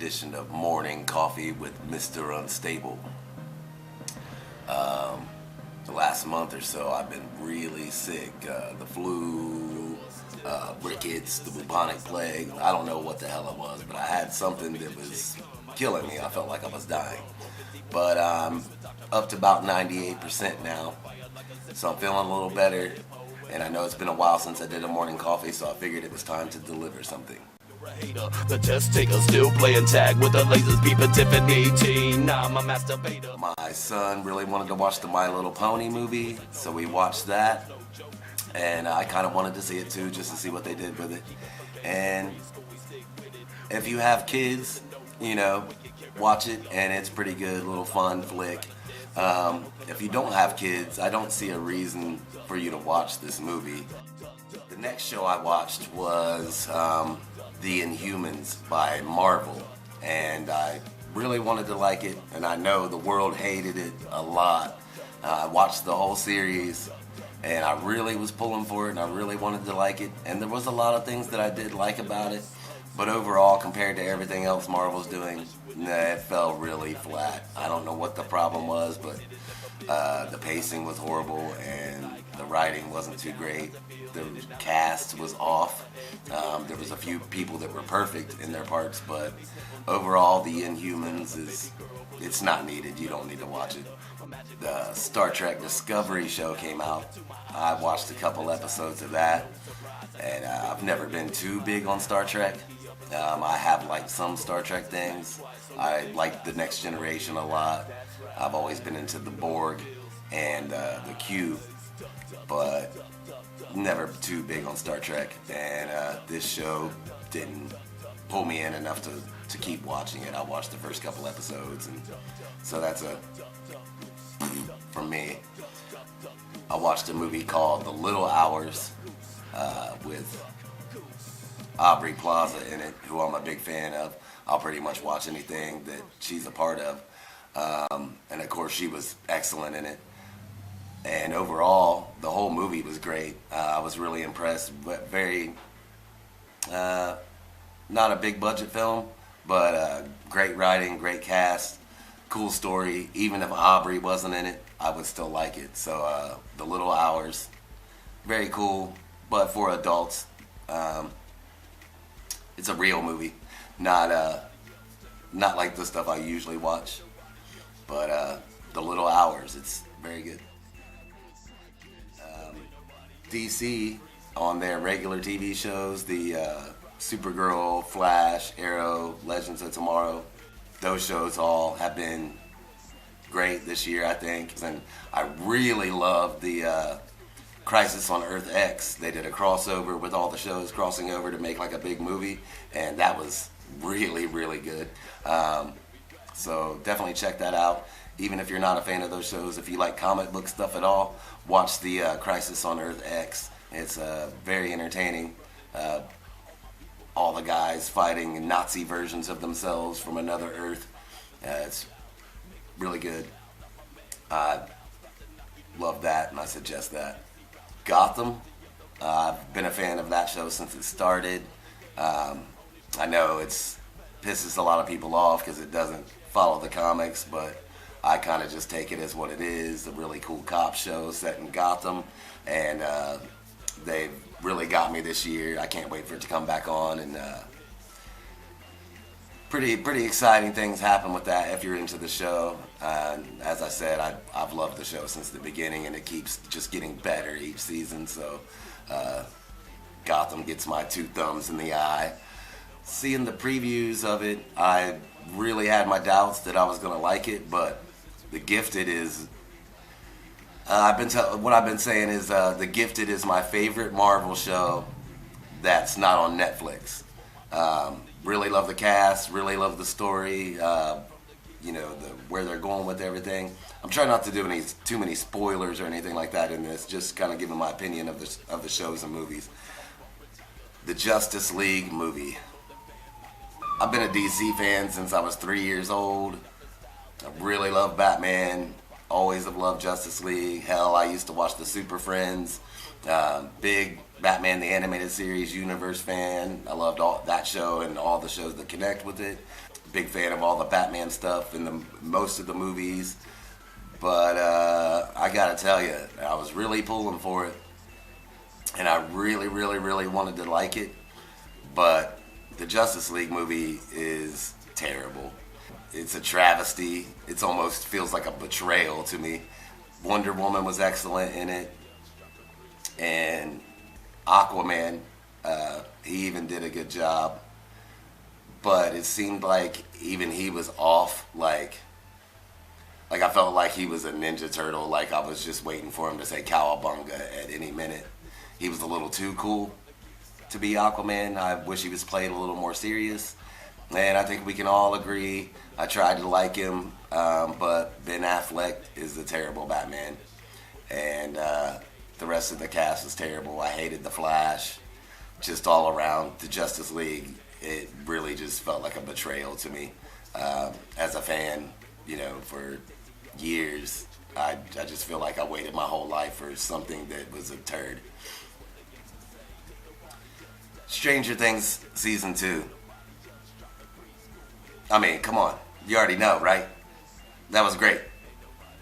edition of Morning Coffee with Mr. Unstable. The last month or so I've been really sick. The flu, rickets, the bubonic plague. I don't know what the hell it was, but I had something that was killing me. I felt like I was dying. But I'm up to about 98% now, so I'm feeling a little better. And I know it's been a while since I did a morning coffee, so I figured it was time to deliver something. The test taker still playing tag with the lasers, peeping Tiffany teen. Now I'm a masturbator. My son really wanted to watch the My Little Pony movie, so we watched that. And I kind of wanted to see it too, just to see what they did with it. And if you have kids, you know, watch it, and it's pretty good, little fun flick. If you don't have kids, I don't see a reason for you to watch this movie. The next show I watched was The Inhumans by Marvel, and I really wanted to like it, and I know the world hated it a lot. I watched the whole series, and I really was pulling for it, and I really wanted to like it, and there was a lot of things that I did like about it, but overall, compared to everything else Marvel's doing, it fell really flat. I don't know what the problem was, but the pacing was horrible, and the writing wasn't too great. The cast was off. There was a few people that were perfect in their parts, but overall, The Inhumans it's not needed. You don't need to watch it. The Star Trek Discovery show came out. I watched a couple episodes of that, and I've never been too big on Star Trek. I have liked some Star Trek things. I like The Next Generation a lot. I've always been into the Borg and the Q, but never too big on Star Trek. And this show didn't pull me in enough to keep watching it. I watched the first couple episodes, and so that's a from me. I watched a movie called The Little Hours with Aubrey Plaza in it, who I'm a big fan of. I'll pretty much watch anything that she's a part of. And of course she was excellent in it. And overall, the whole movie was great. I was really impressed, but very, not a big budget film, but great writing, great cast, cool story. Even if Aubrey wasn't in it, I would still like it. So The Little Hours, very cool, but for adults. It's a real movie, not like the stuff I usually watch, but The Little Hours, it's very good. DC, on their regular TV shows, the Supergirl, Flash, Arrow, Legends of Tomorrow, those shows all have been great this year, I think. And I really love the Crisis on Earth X. They did a crossover with all the shows crossing over to make like a big movie, and that was really, really good. So definitely check that out. Even if you're not a fan of those shows, if you like comic book stuff at all, watch the Crisis on Earth X. It's very entertaining. All the guys fighting Nazi versions of themselves from another Earth. It's really good. I love that, and I suggest that. Gotham, I've been a fan of that show since it started. I know it pisses a lot of people off because it doesn't follow the comics, but I kind of just take it as what it is, a really cool cop show set in Gotham, and they've really got me this year. I can't wait for it to come back on, and pretty exciting things happen with that if you're into the show. As I said, I've loved the show since the beginning, and it keeps just getting better each season, so Gotham gets my 2 thumbs in the eye. Seeing the previews of it, I really had my doubts that I was going to like it, but The Gifted is... what I've been saying is The Gifted is my favorite Marvel show that's not on Netflix. Really love the cast, really love the story, where they're going with everything. I'm trying not to do too many spoilers or anything like that in this, just kind of giving my opinion of the shows and movies. The Justice League movie. I've been a DC fan since I was 3 years old. I really love Batman. Always have loved Justice League. Hell, I used to watch the Super Friends. Big Batman the Animated Series universe fan. I loved all that show and all the shows that connect with it. big fan of all the Batman stuff and most of the movies. But I gotta tell you, I was really pulling for it. And I really, really, really wanted to like it. But the Justice League movie is terrible. It's a travesty. It almost feels like a betrayal to me. Wonder Woman was excellent in it. And Aquaman, he even did a good job. But it seemed like even he was off. Like I felt like he was a Ninja Turtle. Like I was just waiting for him to say cowabunga at any minute. He was a little too cool to be Aquaman. I wish he was played a little more serious. And I think we can all agree. I tried to like him, but Ben Affleck is a terrible Batman. And the rest of the cast is terrible. I hated The Flash. Just all around, the Justice League, it really just felt like a betrayal to me. As a fan, you know, for years, I just feel like I waited my whole life for something that was a turd. Stranger Things Season 2. I mean, come on. You already know, right? That was great.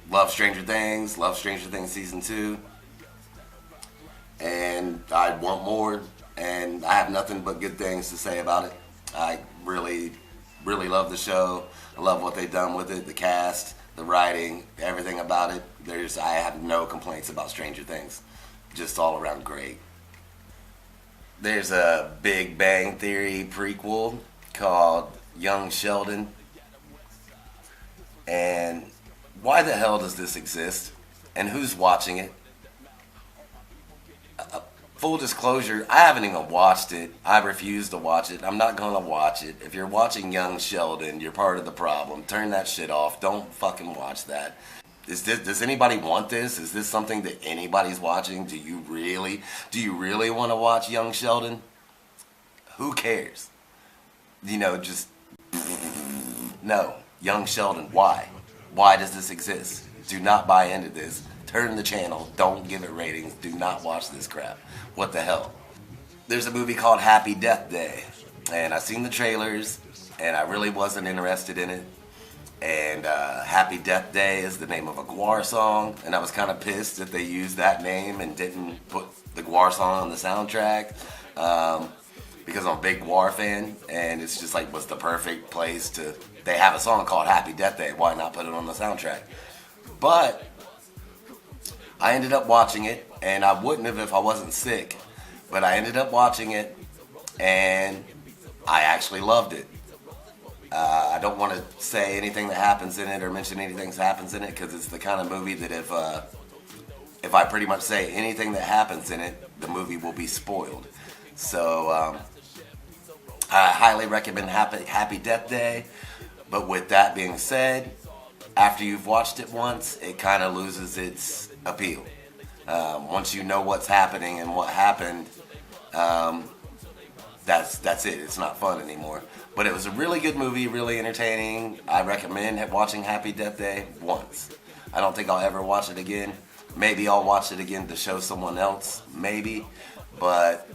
Love Stranger Things. Love Stranger Things Season 2. And I want more. And I have nothing but good things to say about it. I really, really love the show. I love what they've done with it. The cast, the writing, everything about it. I have no complaints about Stranger Things. Just all around great. There's a Big Bang Theory prequel called Young Sheldon. And why the hell does this exist? And who's watching it? Full disclosure, I haven't even watched it. I refuse to watch it. I'm not going to watch it. If you're watching Young Sheldon, you're part of the problem. Turn that shit off. Don't fucking watch that. Does anybody want this? Is this something that anybody's watching? Do you really want to watch Young Sheldon? Who cares? You know, just no. Young Sheldon, why? Why does this exist? Do not buy into this. Turn the channel. Don't give it ratings. Do not watch this crap. What the hell? There's a movie called Happy Death Day, and I've seen the trailers, and I really wasn't interested in it. And Happy Death Day is the name of a GWAR song, and I was kind of pissed that they used that name and didn't put the GWAR song on the soundtrack, because I'm a big GWAR fan, and it's just like, was the perfect place to, they have a song called Happy Death Day, why not put it on the soundtrack? But I ended up watching it, and I wouldn't have if I wasn't sick, but I ended up watching it, and I actually loved it. I don't want to say anything that happens in it or mention anything that happens in it, because it's the kind of movie that if I pretty much say anything that happens in it, the movie will be spoiled. So I highly recommend Happy Death Day. But with that being said, after you've watched it once, it kind of loses its appeal. Once you know what's happening and what happened, that's it. It's not fun anymore. But it was a really good movie, really entertaining. I recommend watching Happy Death Day once. I don't think I'll ever watch it again. Maybe I'll watch it again to show someone else. Maybe. But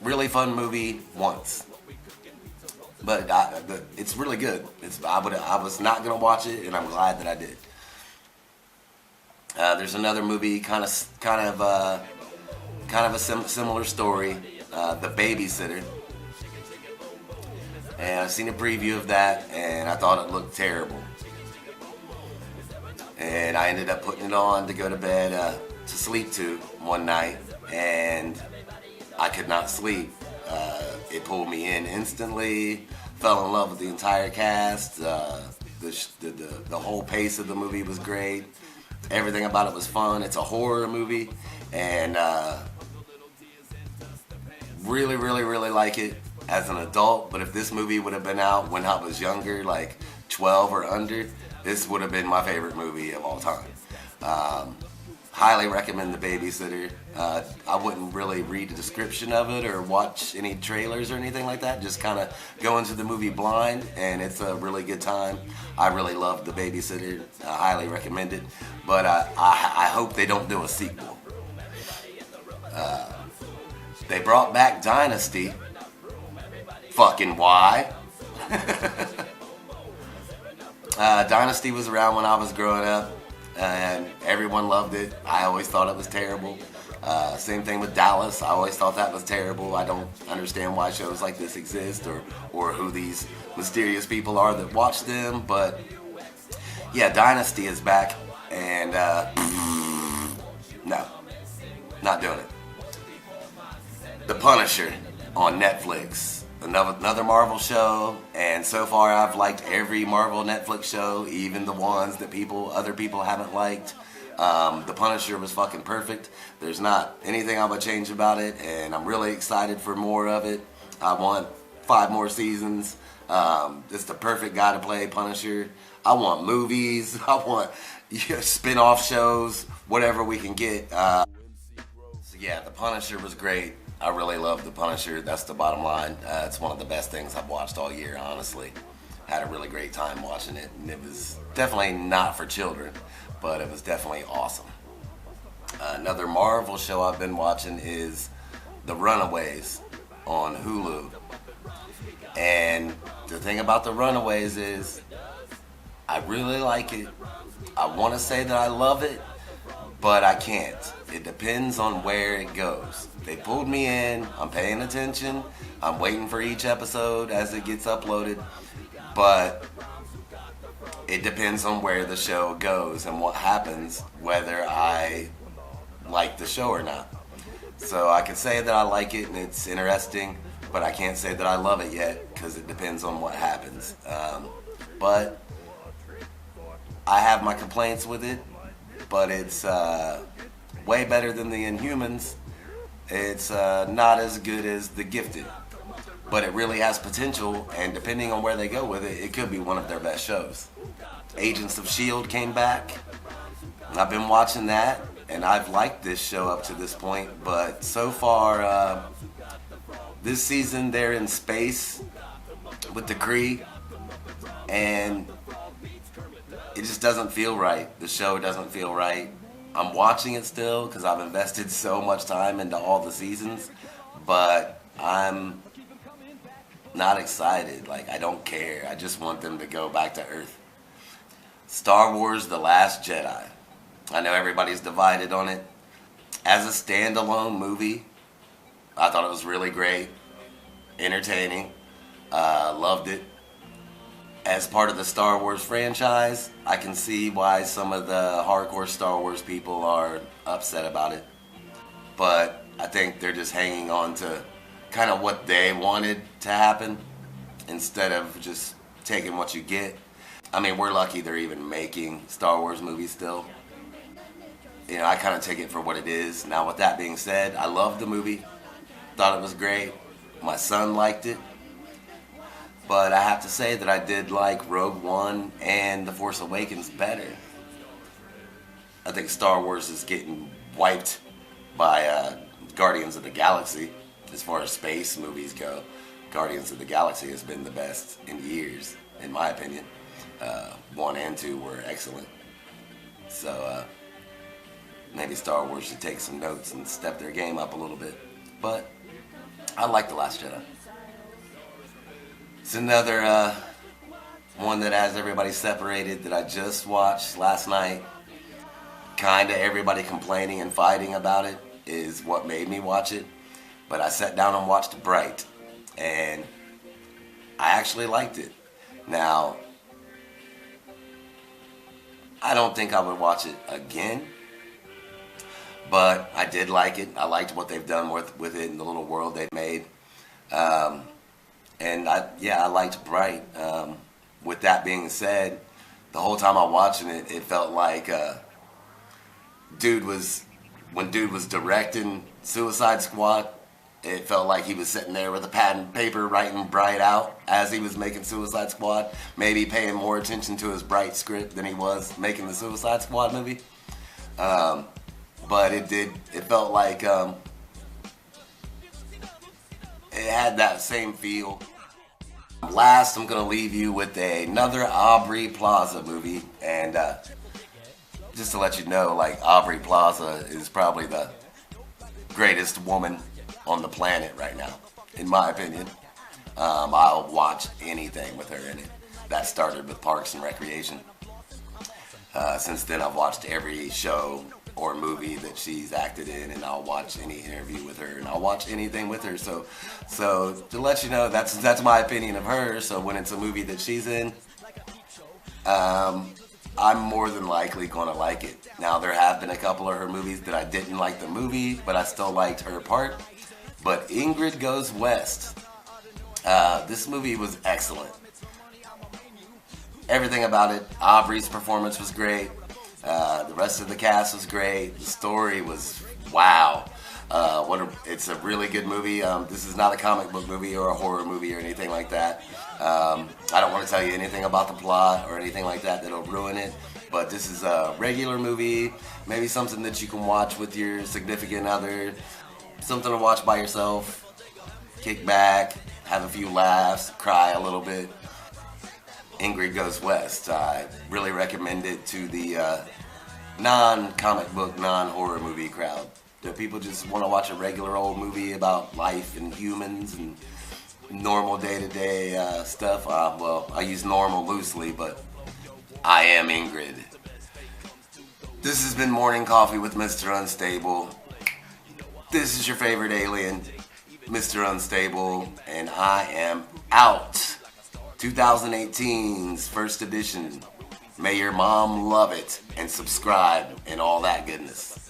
really fun movie once. But it's really good. I was not going to watch it, and I'm glad that I did. There's another movie, kind of a similar story, The Babysitter. And I've seen a preview of that, and I thought it looked terrible. And I ended up putting it on to go to bed, to sleep to one night, and I could not sleep. It pulled me in instantly, fell in love with the entire cast. The whole pace of the movie was great. Everything about it was fun. It's a horror movie, and really, really, really like it as an adult. But if this movie would have been out when I was younger, like 12 or under, this would have been my favorite movie of all time. Highly recommend The Babysitter. I wouldn't really read the description of it or watch any trailers or anything like that. Just kind of go into the movie blind, and it's a really good time. I really love The Babysitter. I highly recommend it. But I hope they don't do a sequel. They brought back Dynasty. Fucking why? Dynasty was around when I was growing up, and everyone loved it. I always thought it was terrible. Same thing with Dallas. I always thought that was terrible. I don't understand why shows like this exist, or who these mysterious people are that watch them. But yeah, Dynasty is back, and no, not doing it. The Punisher on Netflix. Another Marvel show, and so far I've liked every Marvel Netflix show, even the ones that other people haven't liked. The Punisher was fucking perfect. There's not anything I would change about it, and I'm really excited for more of it. I want 5 more seasons. It's the perfect guy to play Punisher. I want movies. I want spin-off shows, whatever we can get. So yeah, The Punisher was great. I really love The Punisher. That's the bottom line. It's one of the best things I've watched all year, honestly. Had a really great time watching it, and it was definitely not for children, but it was definitely awesome. Another Marvel show I've been watching is The Runaways on Hulu. And the thing about The Runaways is I really like it. I want to say that I love it, but I can't. It depends on where it goes. They pulled me in, I'm paying attention, I'm waiting for each episode as it gets uploaded, but it depends on where the show goes and what happens, whether I like the show or not. So I can say that I like it and it's interesting, but I can't say that I love it yet because it depends on what happens. But I have my complaints with it, but it's way better than the Inhumans. It's not as good as The Gifted, but it really has potential, and depending on where they go with it, it could be one of their best shows. Agents of S.H.I.E.L.D. came back. I've been watching that, and I've liked this show up to this point, but so far, this season they're in space with the Kree, and it just doesn't feel right. The show doesn't feel right. I'm watching it still because I've invested so much time into all the seasons, but I'm not excited. Like, I don't care. I just want them to go back to Earth. Star Wars: The Last Jedi. I know everybody's divided on it. As a standalone movie, I thought it was really great, entertaining, loved it. As part of the Star Wars franchise, I can see why some of the hardcore Star Wars people are upset about it. But I think they're just hanging on to kind of what they wanted to happen instead of just taking what you get. I mean, we're lucky they're even making Star Wars movies still. You know, I kind of take it for what it is. Now, with that being said, I loved the movie. Thought it was great. My son liked it. But I have to say that I did like Rogue One and The Force Awakens better. I think Star Wars is getting wiped by Guardians of the Galaxy. As far as space movies go, Guardians of the Galaxy has been the best in years, in my opinion. 1 and 2 were excellent. So maybe Star Wars should take some notes and step their game up a little bit. But I like The Last Jedi. It's another one that has everybody separated that I just watched last night. Kinda everybody complaining and fighting about it is what made me watch it. But I sat down and watched Bright, and I actually liked it. Now, I don't think I would watch it again, but I did like it. I liked what they've done with it and the little world they've made. And I liked Bright. With that being said, the whole time I was watching it, it felt like when Dude was directing Suicide Squad, it felt like he was sitting there with a pad and paper writing Bright out as he was making Suicide Squad, maybe paying more attention to his Bright script than he was making the Suicide Squad movie. But it felt like it had that same feel. Last, I'm going to leave you with another Aubrey Plaza movie, and just to let you know, like, Aubrey Plaza is probably the greatest woman on the planet right now, in my opinion. I'll watch anything with her in it. that started with Parks and Recreation. Since then, I've watched every show or movie that she's acted in, and I'll watch any interview with her, and I'll watch anything with her. So to let you know, that's my opinion of her. So when it's a movie that she's in, I'm more than likely gonna like it. Now, there have been a couple of her movies that I didn't like the movie, but I still liked her part. But Ingrid Goes West, this movie was excellent. Everything about it. Aubrey's performance was great. The rest of the cast was great. The story was wow. It's a really good movie. This is not a comic book movie or a horror movie or anything like that. I don't want to tell you anything about the plot or anything like that that'll ruin it. But this is a regular movie, maybe something that you can watch with your significant other, something to watch by yourself, kick back, have a few laughs, cry a little bit. Ingrid Goes West. I really recommend it to the non-comic book, non-horror movie crowd. Do people just want to watch a regular old movie about life and humans and normal day-to-day stuff? Well, I use normal loosely, but I am Ingrid. This has been Morning Coffee with Mr. Unstable. This is your favorite alien, Mr. Unstable, and I am out. 2018's first edition. May your mom love it and subscribe and all that goodness.